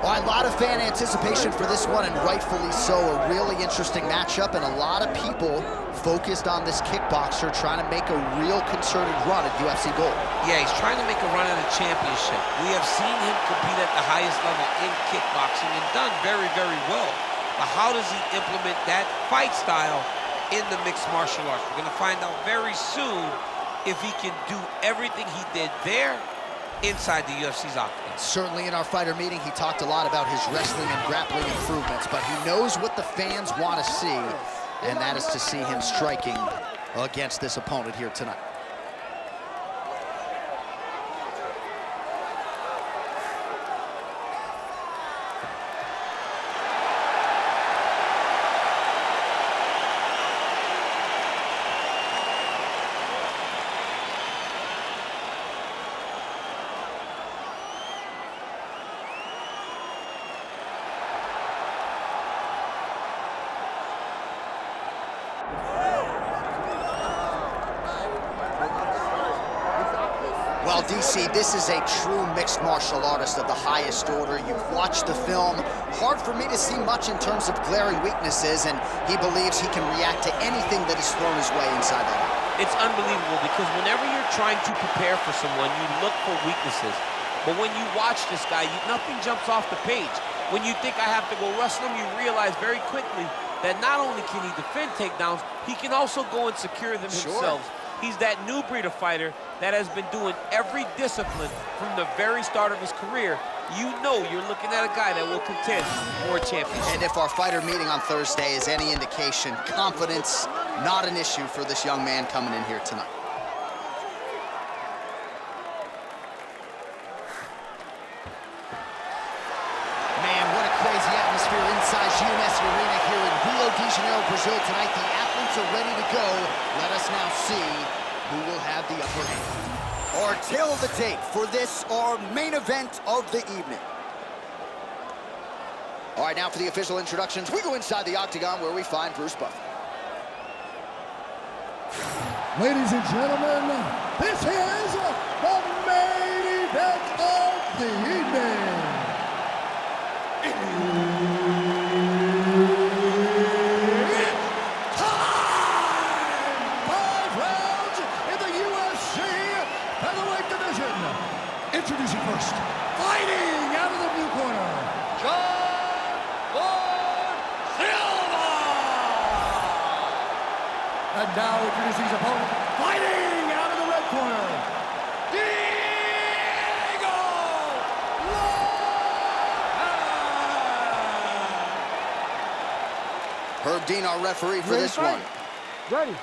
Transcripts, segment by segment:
Well, a lot of fan anticipation for this one, and rightfully so. A really interesting matchup, and a lot of people focused on this kickboxer trying to make a real concerted run at UFC Gold. Yeah, he's trying to make a run at a championship. We have seen him compete at the highest level in kickboxing and done very, very well. But how does he implement that fight style in the mixed martial arts? We're going to find out very soon if he can do everything he did there inside the UFC's octagon. Certainly in our fighter meeting, he talked a lot about his wrestling and grappling improvements, but he knows what the fans want to see, and that is to see him striking against this opponent here tonight. Well, DC, this is a true mixed martial artist of the highest order. You've watched the film. Hard for me to see much in terms of glaring weaknesses, and he believes he can react to anything that is thrown his way inside the ring. It's unbelievable because whenever you're trying to prepare for someone, you look for weaknesses. But when you watch this guy, nothing jumps off the page. When you think I have to go wrestle him, you realize very quickly that not only can he defend takedowns, he can also go and secure them himself. He's that new breed of fighter that has been doing every discipline from the very start of his career. You know you're looking at a guy that will contend for a championship. And if our fighter meeting on Thursday is any indication, confidence not an issue for this young man coming in here tonight. Man, what a crazy atmosphere inside GNS Arena here in Rio de Janeiro, Brazil tonight. The athletes are ready to go. Let us now see who will have the upper hand. Our tail of the tape for this, our main event of the evening. All right, now for the official introductions, we go inside the octagon where we find Bruce Buffer. Ladies and gentlemen, this is the main event of the evening. Introducing first, fighting out of the blue corner, Silva! And now introducing his opponent, fighting out of the red corner, Herb Dean, our referee for this one. Ready.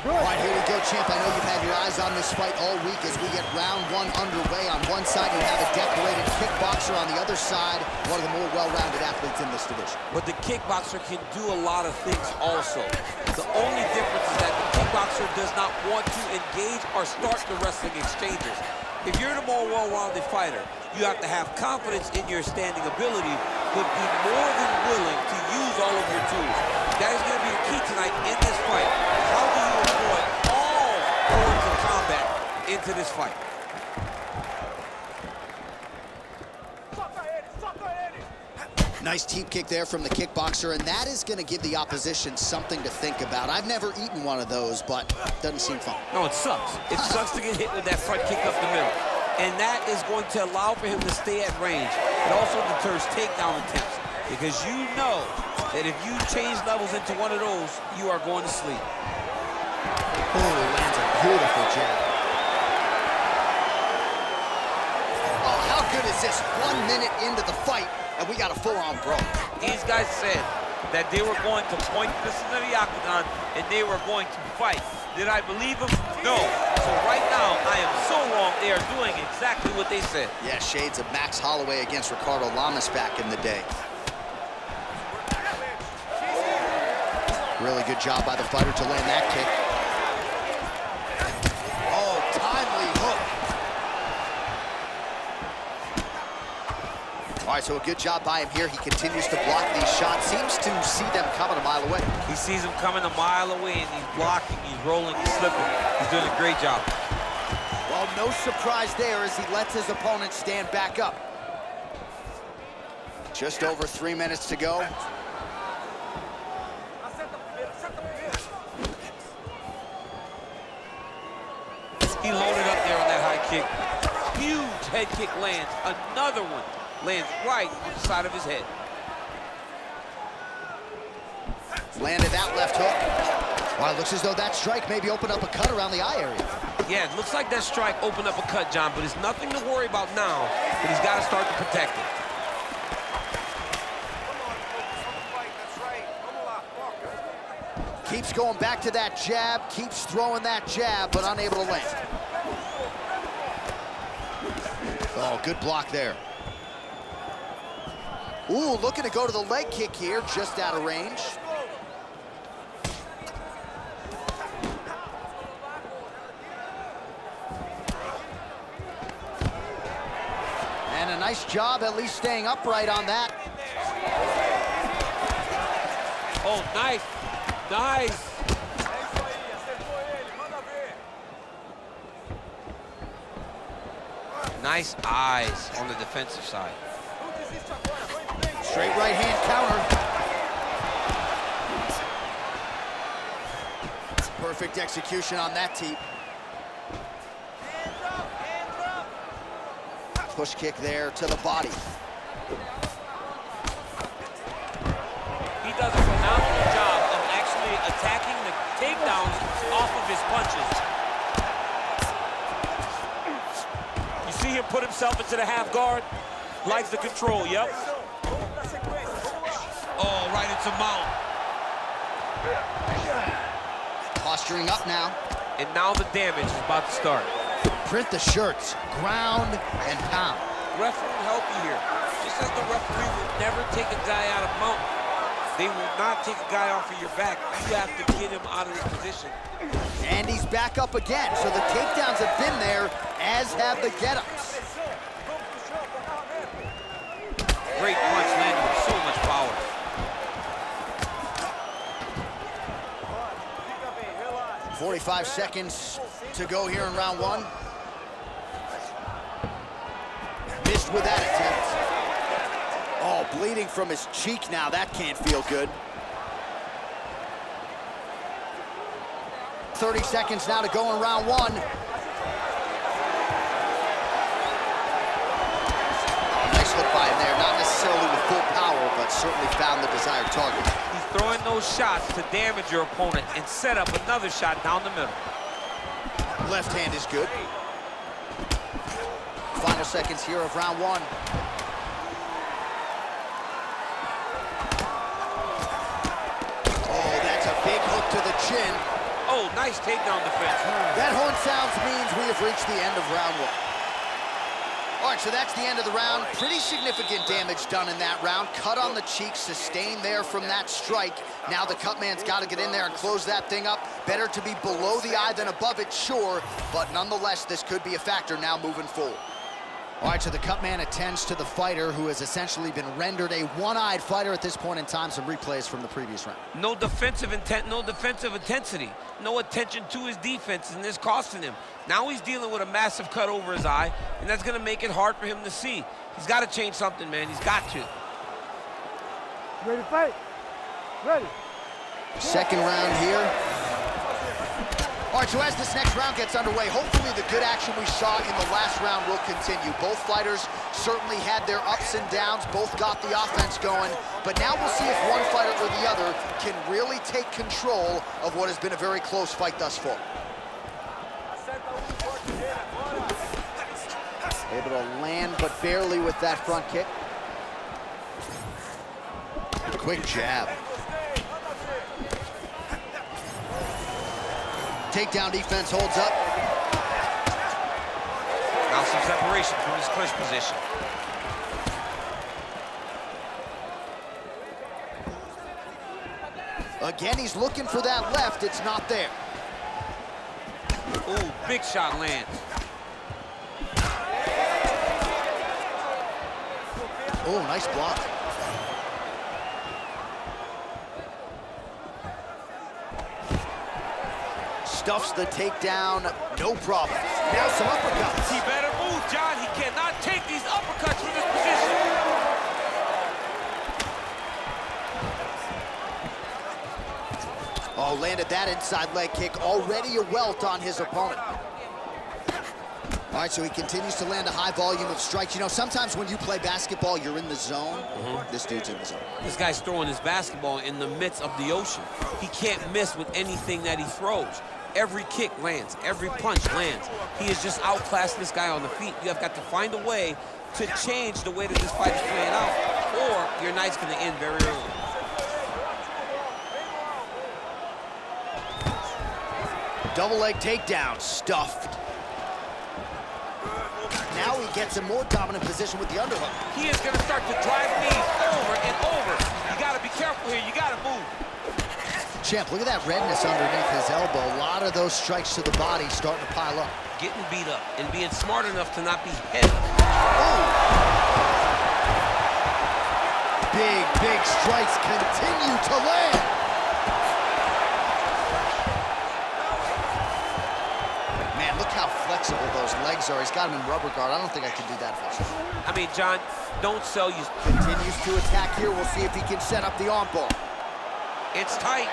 All right, here we go, champ. I know you've had your eyes on this fight all week as we get round one underway. On one side, you have a decorated kickboxer. On the other side, one of the more well-rounded athletes in this division. But the kickboxer can do a lot of things also. The only difference is that the kickboxer does not want to engage or start the wrestling exchanges. If you're the more well-rounded fighter, you have to have confidence in your standing ability, but be more than willing to use all of your tools. That is going to be the key tonight in this fight. How do you avoid all forms of combat into this fight? Nice teep kick there from the kickboxer, and that is going to give the opposition something to think about. I've never eaten one of those, but doesn't seem fun. No, it sucks. It sucks to get hit with that front kick up the middle. And that is going to allow for him to stay at range. It also deters takedown attempts, because you know that if you change levels into one of those, you are going to sleep. Oh, lands a beautiful jab. Oh, how good is this? 1 minute into the fight, and we got a full-on brawl. These guys said that they were going to point this into the octagon, and they were going to fight. Did I believe them? No. So right now, I am so wrong. They are doing exactly what they said. Yeah, shades of Max Holloway against Ricardo Lamas back in the day. Really good job by the fighter to land that kick. Oh, timely hook. All right, so a good job by him here. He continues to block these shots. Seems to see them coming a mile away. He sees them coming a mile away, and he's blocking, he's rolling, he's slipping. He's doing a great job. Well, no surprise there as he lets his opponent stand back up. Just over 3 minutes to go. He loaded up there on that high kick. Huge head kick lands. Another one lands right on the side of his head. Landed that left hook. Wow, it looks as though that strike maybe opened up a cut around the eye area. Yeah, it looks like that strike opened up a cut, John, but it's nothing to worry about now, but he's got to start to protect it. Keeps going back to that jab, keeps throwing that jab, but unable to land. Oh, good block there. Ooh, looking to go to the leg kick here, just out of range. And a nice job at least staying upright on that. Oh, nice. Nice. Nice eyes on the defensive side. Straight right hand counter. Perfect execution on that teep. Push kick there to the body. He does a phenomenal job of actually attacking the takedowns off of his punches. You see him put himself into the half guard. Likes the control, yep. Oh, right into mount. Posturing up now. And now the damage is about to start. Print the shirts, ground and pound. Referee will help you here. Just as the referee will never take a guy out of mount, they will not take a guy off of your back. You have to get him out of this position. And he's back up again, so the takedowns have been there, as have the get-ups. Great punch landed with so much power. .45 seconds to go here in round one. Missed with that attempt. Oh, bleeding from his cheek now. That can't feel good. 30 seconds now to go in round one. Oh, nice hook by him there. Not necessarily with full power, but certainly found the desired target. He's throwing those shots to damage your opponent and set up another shot down the middle. Left hand is good. Final seconds here of round one. Oh, that's a big hook to the chin. Oh, nice takedown defense. That horn sounds means we have reached the end of round one. All right, so that's the end of the round. Pretty significant damage done in that round. Cut on the cheek, sustained there from that strike. Now the cut man's got to get in there and close that thing up. Better to be below the eye than above it, sure, but nonetheless, this could be a factor now moving forward. All right, so the cut man attends to the fighter who has essentially been rendered a one-eyed fighter at this point in time. Some replays from the previous round. No defensive intent, no defensive intensity. No attention to his defense, and this costing him. Now he's dealing with a massive cut over his eye, and that's going to make it hard for him to see. He's got to change something, man. He's got to. Ready to fight? Ready. Second round here. All right, so as this next round gets underway, hopefully the good action we saw in the last round will continue. Both fighters certainly had their ups and downs, both got the offense going, but now we'll see if one fighter or the other can really take control of what has been a very close fight thus far. Able to land, but barely with that front kick. Quick jab. Takedown defense holds up. Now some separation from his clinch position. Again, he's looking for that left. It's not there. Ooh, big shot lands. Oh, nice block. stuffs the takedown, no problem. Now some uppercuts. He better move, John. He cannot take these uppercuts from this position. Oh, landed that inside leg kick. Already a welt on his opponent. All right, so he continues to land a high volume of strikes. You know, sometimes when you play basketball, you're in the zone. This dude's in the zone. This guy's throwing his basketball in the midst of the ocean. He can't miss with anything that he throws. Every kick lands, every punch lands. He is just outclassing this guy on the feet. You have got to find a way to change the way that this fight is playing out, or your night's gonna end very early. Double leg takedown, stuffed. Now he gets a more dominant position with the underhook. He is gonna start to drive knees over and over. You gotta be careful here, you gotta move. Champ, look at that redness underneath his elbow. A lot of those strikes to the body starting to pile up. Getting beat up and being smart enough to not be hit. Oh! Big strikes continue to land. Man, look how flexible those legs are. He's got him in rubber guard. I don't think I can do that for him. I mean, John, don't sell you. Continues to attack here. We'll see if he can set up the armbar. It's tight.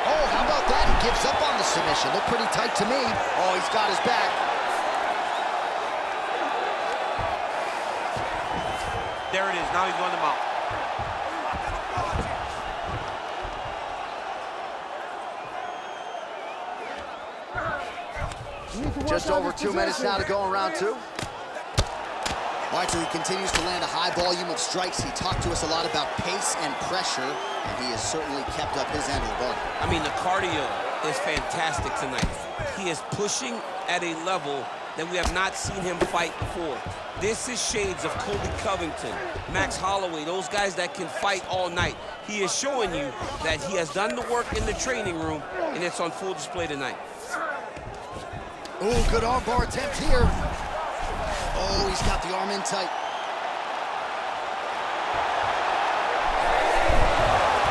Oh, how about that? He gives up on the submission. Looked pretty tight to me. Oh, he's got his back. There it is. Now he's going to mount. Just over 2 minutes now to go in round two. All right, so he continues to land a high volume of strikes. He talked to us a lot about pace and pressure, and he has certainly kept up his end of the bargain. I mean, the cardio is fantastic tonight. He is pushing at a level that we have not seen him fight before. This is shades of Colby Covington, Max Holloway, those guys that can fight all night. He is showing you that he has done the work in the training room, and it's on full display tonight. Ooh, good armbar attempt here. Oh, he's got the arm in tight.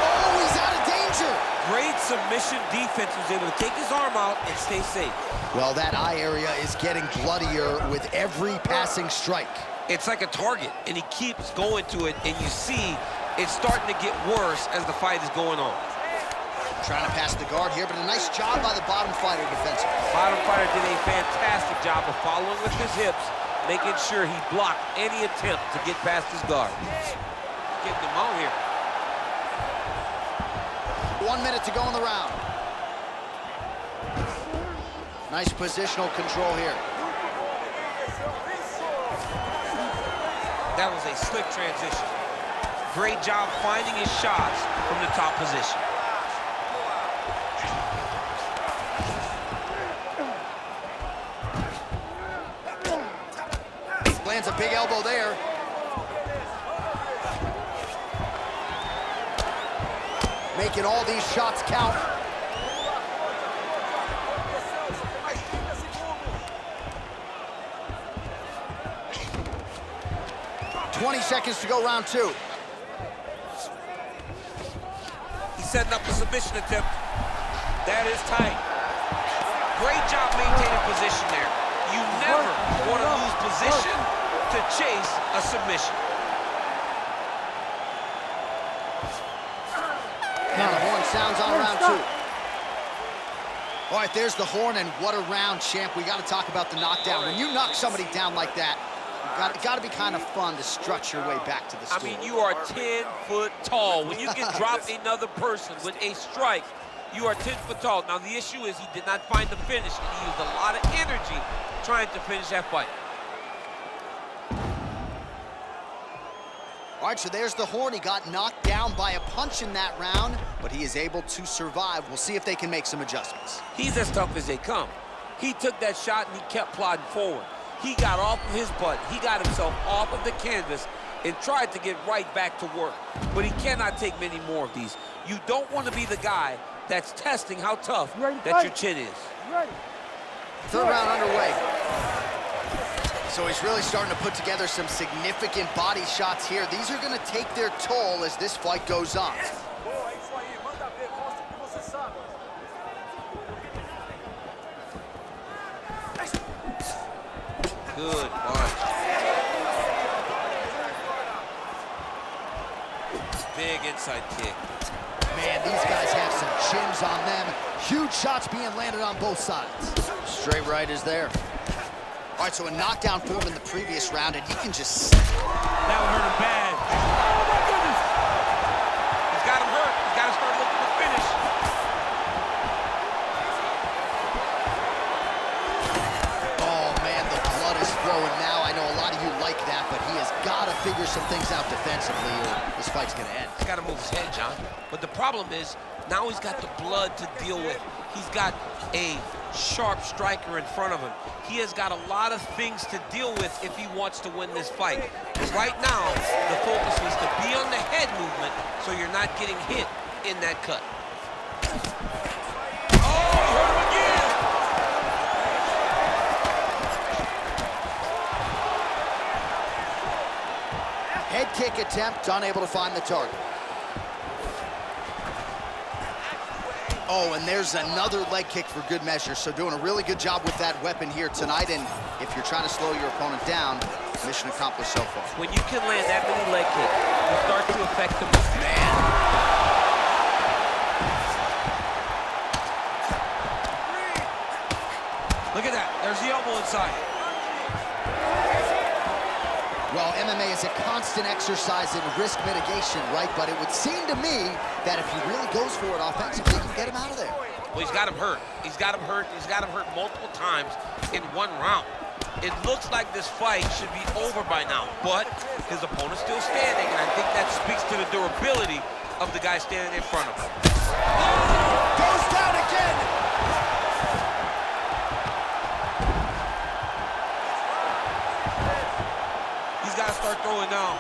Oh, he's out of danger. Great submission defense. He was able to take his arm out and stay safe. Well, that eye area is getting bloodier with every passing strike. It's like a target, and he keeps going to it, and you see it's starting to get worse as the fight is going on. Trying to pass the guard here, but a nice job by the bottom fighter defensively. Bottom fighter did a fantastic job of following with his hips, making sure he blocked any attempt to get past his guard. Getting him out here. 1 minute to go in the round. Nice positional control here. That was a slick transition. Great job finding his shots from the top position. Lands a big elbow there. Making all these shots count. "20 seconds to go, round two." He's setting up a submission attempt. That is tight. Great job maintaining position there. You never want to lose position to chase a submission. Now the horn sounds on round two. All right, there's the horn, and what a round, champ. We got to talk about the knockdown. When you knock somebody down like that, it's got to be kind of fun to strut your way back to the stool. I mean, you are 10 foot tall. When you can drop another person with a strike, you are 10 foot tall. Now, the issue is he did not find the finish, and he used a lot of energy trying to finish that fight. All right, so there's the horn. He got knocked down by a punch in that round, but he is able to survive. We'll see if they can make some adjustments. He's as tough as they come. He took that shot, and he kept plodding forward. He got off of his butt. He got himself off of the canvas and tried to get right back to work. But he cannot take many more of these. You don't want to be the guy that's testing how tough that your chin is. Third round underway. So he's really starting to put together some significant body shots here. These are going to take their toll as this fight goes on. Good punch. Big inside kick. Man, these guys have some chins on them. Huge shots being landed on both sides. Straight right is there. All right, so a knockdown for him in the previous round, and he can just... That would hurt him bad. Oh, my goodness. He's got him hurt. He's got to start looking to finish. Oh, man, the blood is flowing now. I know a lot of you like that, but he has got to figure some things out defensively, or this fight's going to end. He's got to move his head, John. But the problem is, now he's got the blood to deal with. He's got a sharp striker in front of him. He has got a lot of things to deal with if he wants to win this fight. Right now, the focus is to be on the head movement so you're not getting hit in that cut. Oh, he hurt him again! Head kick attempt, unable to find the target. Oh, and there's another leg kick for good measure. So doing a really good job with that weapon here tonight. And if you're trying to slow your opponent down, mission accomplished so far. When you can land that many leg kicks, you start to affect the movement. Man. Look at that. There's the elbow inside. Well, MMA is a constant exercise in risk mitigation, right? But it would seem to me that if he really goes for it offensively, he can get him out of there. Well, he's got him hurt. He's got him hurt. He's got him hurt multiple times in one round. It looks like this fight should be over by now, but his opponent's still standing, and I think that speaks to the durability of the guy standing in front of him. Oh! Goes down again! He's got to start throwing now.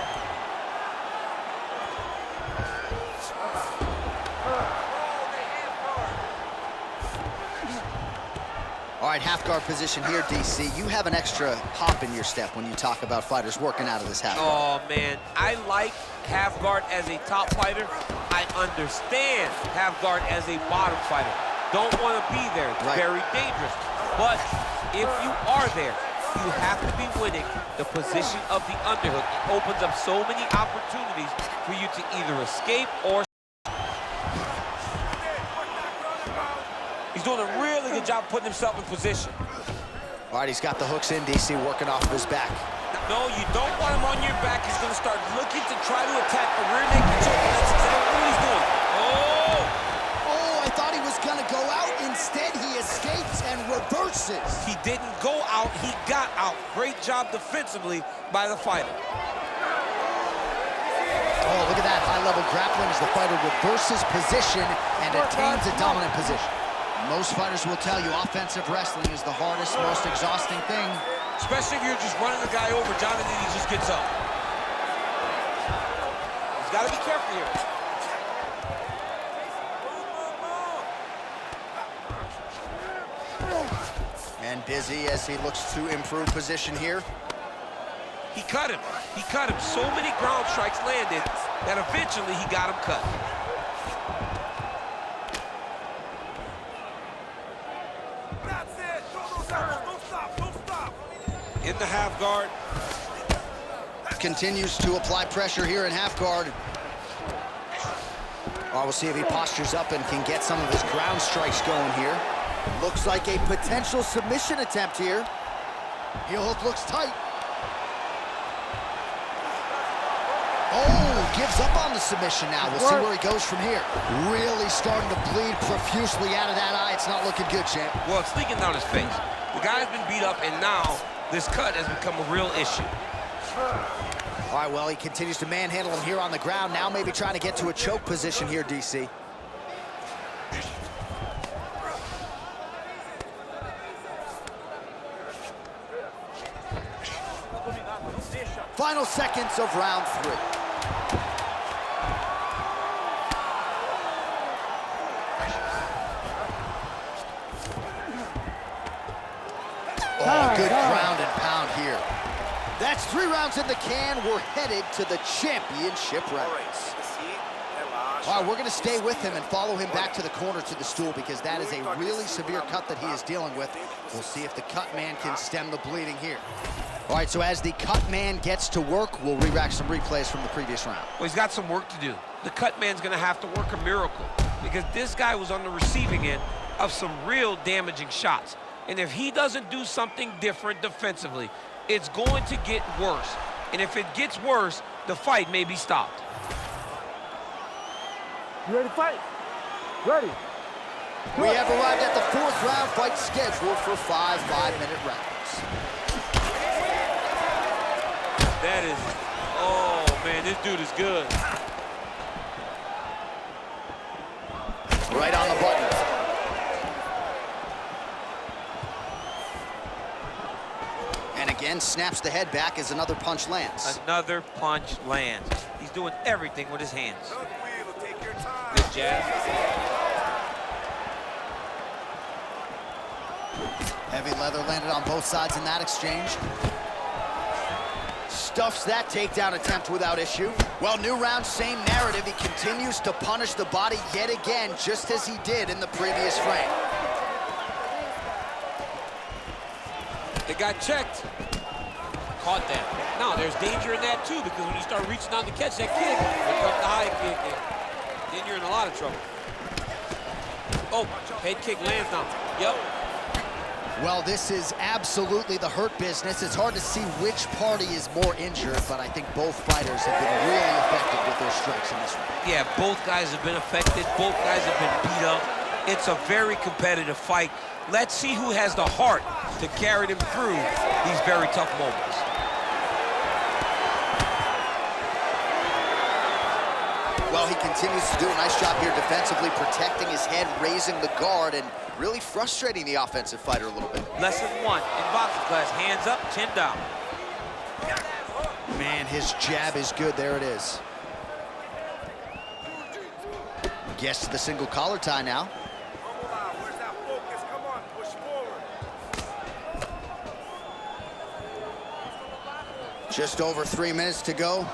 All right, half guard position here, DC. You have an extra hop in your step when you talk about fighters working out of this half guard. Oh, man. I like half guard as a top fighter. I understand half guard as a bottom fighter. Don't want to be there. It's very dangerous. But if you are there, you have to be winning the position of the underhook. It opens up so many opportunities for you to either escape or... He's doing a really good job putting himself in position. All right, he's got the hooks in, DC, working off of his back. No, you don't want him on your back. He's going to start looking to try to attack the rear naked choke. That's exactly what he's doing. Oh! Oh, I thought he was going to go out. Instead, he escapes and reverses. He didn't go out. He got out. Great job defensively by the fighter. Oh, look at that high-level grappling as the fighter reverses position and attains a dominant position. Most fighters will tell you offensive wrestling is the hardest, most exhausting thing. Especially if you're just running the guy over, John, and then he just gets up. He's got to be careful here. And busy as he looks to improve position here. He cut him. He cut him. So many ground strikes landed that eventually he got him cut. In the half guard. Continues to apply pressure here in half guard. Oh, we'll see if he postures up and can get some of his ground strikes going here. Looks like a potential submission attempt here. Heel hook looks tight. Oh, gives up on the submission now. We'll see where he goes from here. Really starting to bleed profusely out of that eye. It's not looking good, champ. Well, it's leaking down his face. The guy's been beat up, and now this cut has become a real issue. All right, well, he continues to manhandle him here on the ground. Now maybe trying to get to a choke position here, DC. Final seconds of round 3. Oh, good ground and pound here. That's 3 rounds in the can. We're headed to the championship rounds. All right, we're going to stay with him and follow him back to the corner to the stool because that is a really severe cut that he is dealing with. We'll see if the cut man can stem the bleeding here. All right, so as the cut man gets to work, we'll re-rack some replays from the previous round. Well, he's got some work to do. The cut man's gonna have to work a miracle because this guy was on the receiving end of some real damaging shots. And if he doesn't do something different defensively, it's going to get worse. And if it gets worse, the fight may be stopped. You ready to fight? Ready. We have arrived at the 4th round fight scheduled for 5 5-minute rounds. That is, oh man, this dude is good. Right on the button. And again, snaps the head back as another punch lands. Another punch lands. He's doing everything with his hands. Good jab. Heavy leather landed on both sides in that exchange. Stuffs that takedown attempt without issue. Well, new round, same narrative. He continues to punish the body yet again, just as he did in the previous frame. It got checked. Caught that. Now, there's danger in that, too, because when you start reaching down to catch that kick, here comes the high kick, and then you're in a lot of trouble. Oh, head kick lands now. Yep. Well, this is absolutely the hurt business. It's hard to see which party is more injured, but I think both fighters have been really effective with their strikes in this one. Yeah, both guys have been affected. Both guys have been beat up. It's a very competitive fight. Let's see who has the heart to carry them through these very tough moments. Well, he continues to do a nice job here defensively, protecting his head, raising the guard, and really frustrating the offensive fighter a little bit. Lesson 1 in boxing class, hands up, chin down. Man, his jab is good. There it is. Gets to the single collar tie now. Where's that focus? Come on, push forward. Just over 3 minutes to go.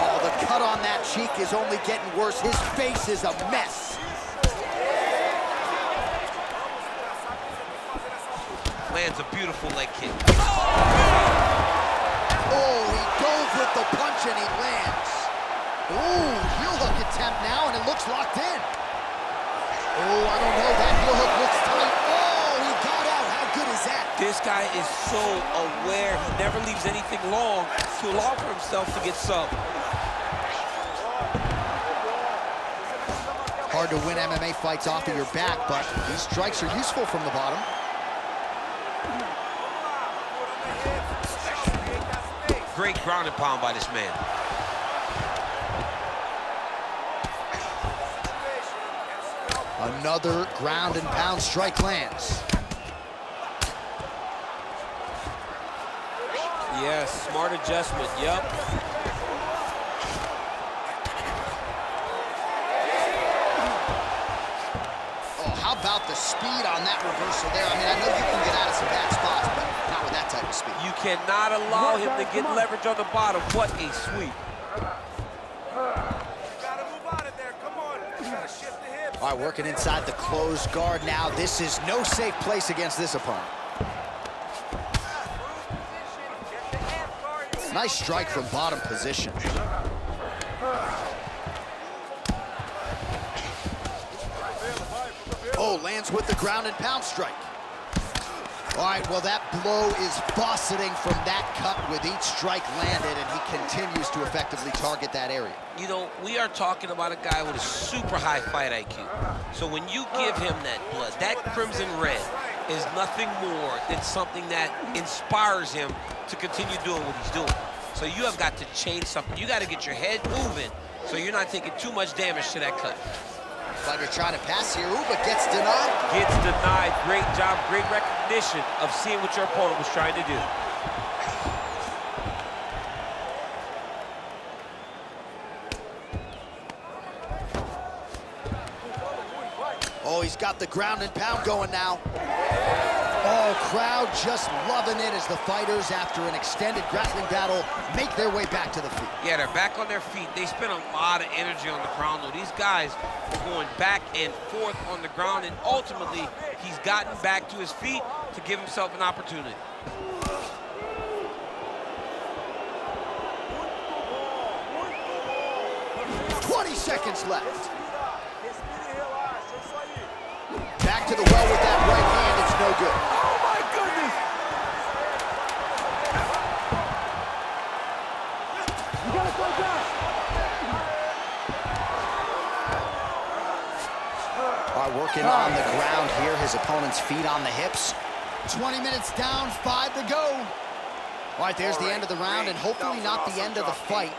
Oh, the cut on that cheek is only getting worse. His face is a mess. Lands a beautiful leg kick. Oh, he dove with the punch and he lands. Ooh, heel hook attempt now, and it looks locked in. Oh, I don't know. That heel hook looks tight. Oh, he got out. How good is that? This guy is so aware. He never leaves anything long to allow for himself to get subbed. Hard to win MMA fights off of your back, but these strikes are useful from the bottom. Great ground and pound by this man. Another ground and pound strike lands. Yes, smart adjustment, yep. Oh, how about the speed on that reversal there? I mean, I know you can get out of some bad spots, but not with that type of speed. You cannot allow him to get leverage on the bottom. What a sweep. All right, working inside the closed guard now. This is no safe place against this opponent. Nice strike from bottom position. Oh, lands with the ground and pound strike. All right, well, that blow is buffeting from that cut with each strike landed, and he continues to effectively target that area. You know, we are talking about a guy with a super high fight IQ. So when you give him that blood, that crimson red is nothing more than something that inspires him to continue doing what he's doing. So you have got to change something. You got to get your head moving so you're not taking too much damage to that cut. Fighter trying to pass here, ooh, but gets denied. Gets denied. Great job, great recognition of seeing what your opponent was trying to do. Oh, he's got the ground and pound going now. Oh, crowd just loving it as the fighters, after an extended grappling battle, make their way back to the feet. Yeah, they're back on their feet. They spent a lot of energy on the ground, though. These guys are going back and forth on the ground, and ultimately, he's gotten back to his feet to give himself an opportunity. seconds left. Back to the well with that right hand. It's no good. Oh my goodness! You gotta slow down. All right, working on the ground here. His opponent's feet on the hips. 20 minutes down, 5 to go. All right, there's the end of the round, and hopefully not the end of the fight.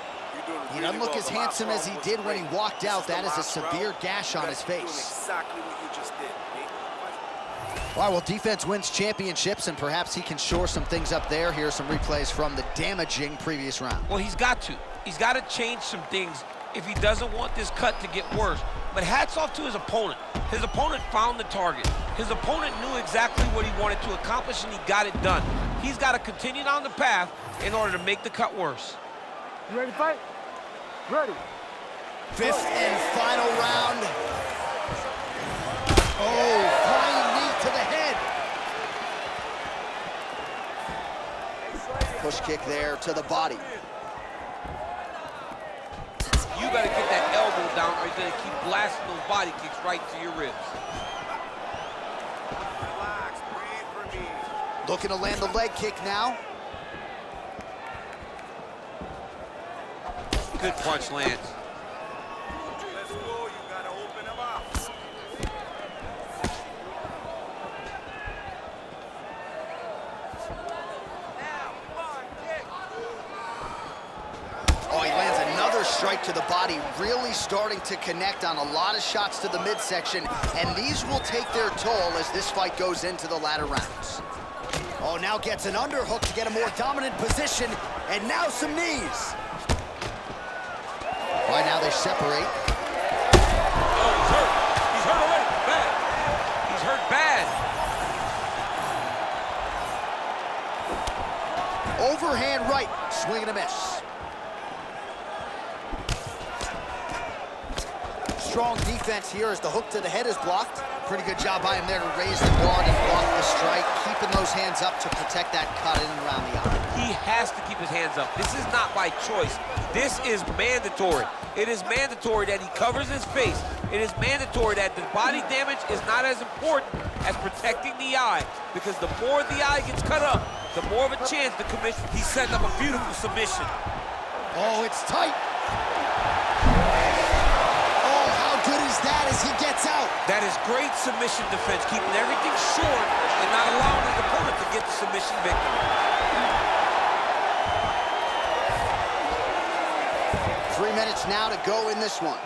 He doesn't look as handsome as he did when he walked out. That is a severe gash on his face. Exactly what you just did. All right, well, defense wins championships, and perhaps he can shore some things up there. Here are some replays from the damaging previous round. Well, he's got to. He's got to change some things if he doesn't want this cut to get worse. But hats off to his opponent. His opponent found the target. His opponent knew exactly what he wanted to accomplish, and he got it done. He's got to continue down the path in order to make the cut worse. You ready to fight? Ready. Fifth and final round. Oh, flying knee to the head. Push kick there to the body. You got to get that elbow down or you're going to keep blasting those body kicks right to your ribs. Relax, breathe for me. Looking to land the leg kick now. Good punch lands. Let's go, you gotta open him up. Oh, he lands another strike to the body, really starting to connect on a lot of shots to the midsection, and these will take their toll as this fight goes into the latter rounds. Oh, now gets an underhook to get a more dominant position, and now some knees. Right now they separate. Oh, he's hurt. He's hurt already. Bad. He's hurt bad. Overhand right, swing and a miss. Strong defense here as the hook to the head is blocked. Pretty good job by him there to raise the guard and block the strike, keeping those hands up to protect that cut in and around the eye. He has to keep his hands up. This is not by choice. This is mandatory. It is mandatory that he covers his face. It is mandatory that the body damage is not as important as protecting the eye, because the more the eye gets cut up, the more of a chance the commission. He's setting up a beautiful submission. Oh, it's tight. Oh, how good is that as he gets out? That is great submission defense, keeping everything short and not allowing his opponent to get the submission victory. 3 minutes now to go in this one.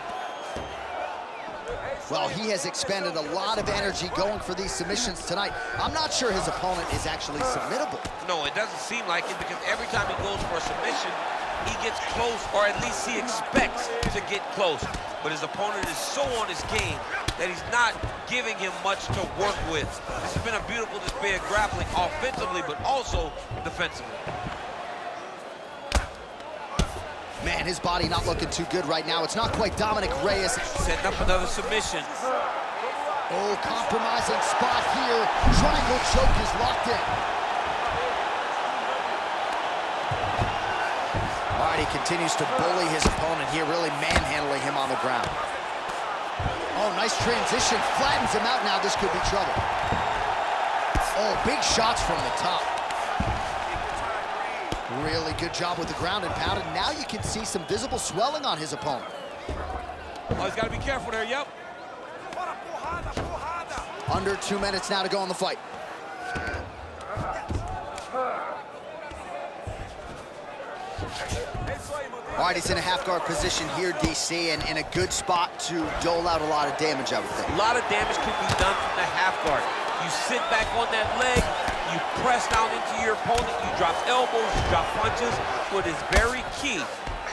Well, he has expended a lot of energy going for these submissions tonight. I'm not sure his opponent is actually submittable. No, it doesn't seem like it, because every time he goes for a submission, he gets close, or at least he expects to get close. But his opponent is so on his game that he's not giving him much to work with. This has been a beautiful display of grappling offensively, but also defensively. Man, his body not looking too good right now. It's not quite Dominic Reyes. Setting up another submission. Oh, compromising spot here. Triangle choke is locked in. All right, he continues to bully his opponent here, really manhandling him on the ground. Oh, nice transition. Flattens him out now. This could be trouble. Oh, big shots from the top. Really good job with the ground and pound, and now you can see some visible swelling on his opponent. Oh, he's got to be careful there, yep. Under 2 minutes now to go in the fight. All right, he's in a half-guard position here, DC, and in a good spot to dole out a lot of damage, I would think. A lot of damage can be done from the half guard. You sit back on that leg, you press down into your opponent, you drop elbows, you drop punches. What is very key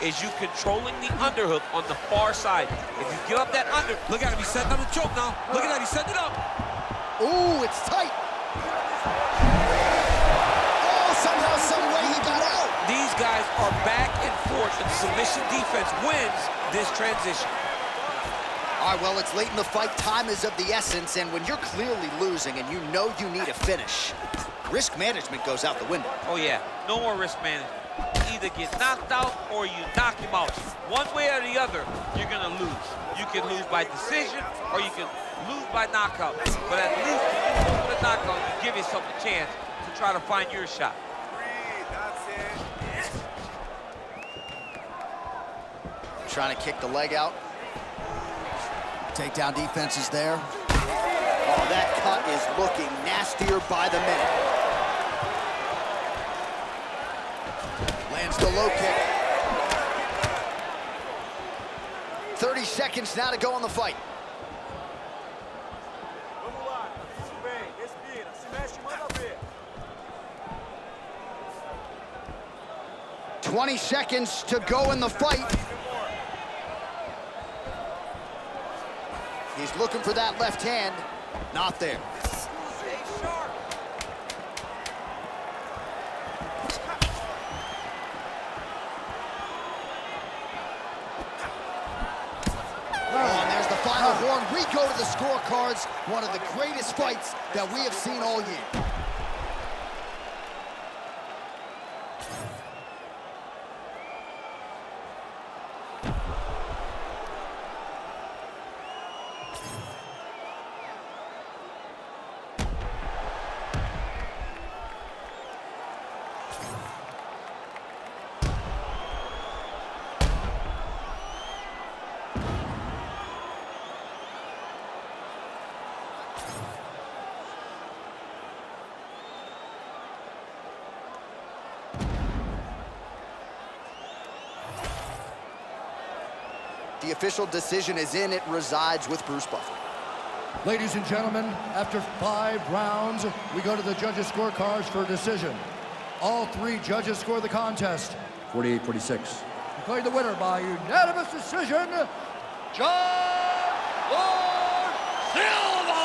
is you controlling the underhook on the far side. If you give up that under, look at him, he's setting up the choke now. Look at that, he's setting it up. Ooh, it's tight. Oh, somehow, some way he got out. These guys are back and forth, and submission defense wins this transition. All right, well, it's late in the fight. Time is of the essence, and when you're clearly losing and you know you need a finish, risk management goes out the window. Oh, yeah, no more risk management. Either get knocked out or you knock him out. One way or the other, you're gonna lose. You can lose by decision or you can lose by knockout. But at least when you go for the knockout, you give yourself a chance to try to find your shot. Breathe, that's it. Trying to kick the leg out. Takedown defense is there. Oh, that cut is looking nastier by the minute. Lands the low kick. 30 seconds now to go in the fight. Vamos lá, isso bem, respira, se mexe, manda ver. 20 seconds to go in the fight. He's looking for that left hand. Not there. Stay sharp. Oh, and there's the final horn. We go to the scorecards. One of the greatest fights that we have seen all year. The official decision is in. It resides with Bruce Buffer. Ladies and gentlemen, after 5 rounds, we go to the judges' scorecards for a decision. All 3 judges score the contest. 48-46. Declared the winner by unanimous decision, John Lord Silva!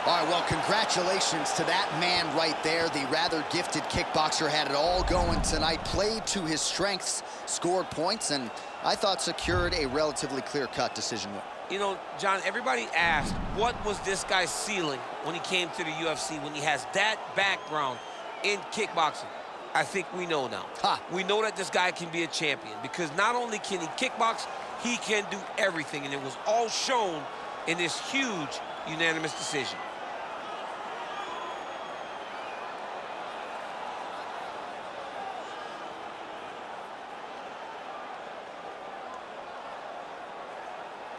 All right, well, congratulations to that man right there. The rather gifted kickboxer had it all going tonight, played to his strengths, scored points, and I thought secured a relatively clear-cut decision win. You know, John, everybody asked, what was this guy's ceiling when he came to the UFC, when he has that background in kickboxing? I think we know now. We know that this guy can be a champion because not only can he kickbox, he can do everything, and it was all shown in this huge unanimous decision.